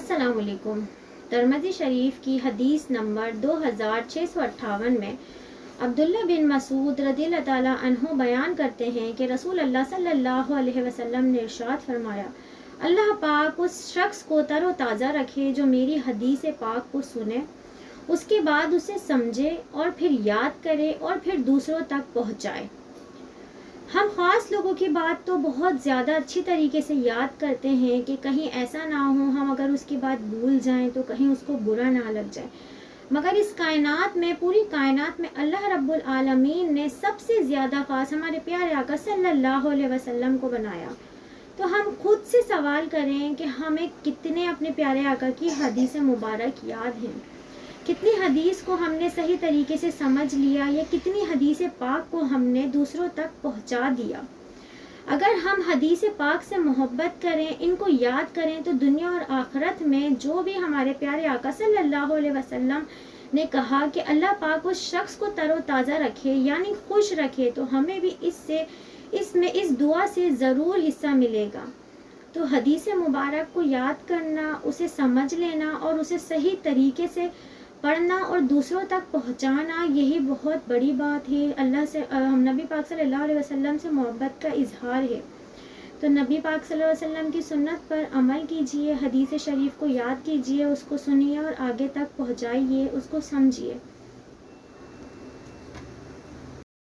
السلام علیکم۔ ترمذی شریف کی حدیث نمبر 2658 میں عبداللہ بن مسعود رضی اللہ تعالیٰ عنہ بیان کرتے ہیں کہ رسول اللہ صلی اللہ علیہ وسلم نے ارشاد فرمایا، اللہ پاک اس شخص کو تر و تازہ رکھے جو میری حدیث پاک کو سنے، اس کے بعد اسے سمجھے اور پھر یاد کرے اور پھر دوسروں تک پہنچائے۔ ہم خاص لوگوں کی بات تو بہت زیادہ اچھی طریقے سے یاد کرتے ہیں کہ کہیں ایسا نہ ہو ہم اگر اس کی بات بھول جائیں تو کہیں اس کو برا نہ لگ جائے، مگر اس کائنات میں، پوری کائنات میں اللہ رب العالمین نے سب سے زیادہ خاص ہمارے پیارے آقا صلی اللہ علیہ وسلم کو بنایا۔ تو ہم خود سے سوال کریں کہ ہمیں کتنے اپنے پیارے آقا کی حدیث مبارک یاد ہیں، کتنی حدیث کو ہم نے صحیح طریقے سے سمجھ لیا، یا کتنی حدیث پاک کو ہم نے دوسروں تک پہنچا دیا۔ اگر ہم حدیث پاک سے محبت کریں، ان کو یاد کریں، تو دنیا اور آخرت میں جو بھی ہمارے پیارے آقا صلی اللہ علیہ وسلم نے کہا کہ اللہ پاک اس شخص کو تر و تازہ رکھے یعنی خوش رکھے، تو ہمیں بھی اس دعا سے ضرور حصہ ملے گا۔ تو حدیث مبارک کو یاد کرنا، اسے سمجھ لینا اور اسے صحیح طریقے سے پڑھنا اور دوسروں تک پہنچانا، یہی بہت بڑی بات ہے۔ اللہ سے، ہم نبی پاک صلی اللہ علیہ وسلم سے محبت کا اظہار ہے۔ تو نبی پاک صلی اللہ علیہ وسلم کی سنت پر عمل کیجئے، حدیث شریف کو یاد کیجئے، اس کو سنیے اور آگے تک پہنچائیے، اس کو سمجھیے۔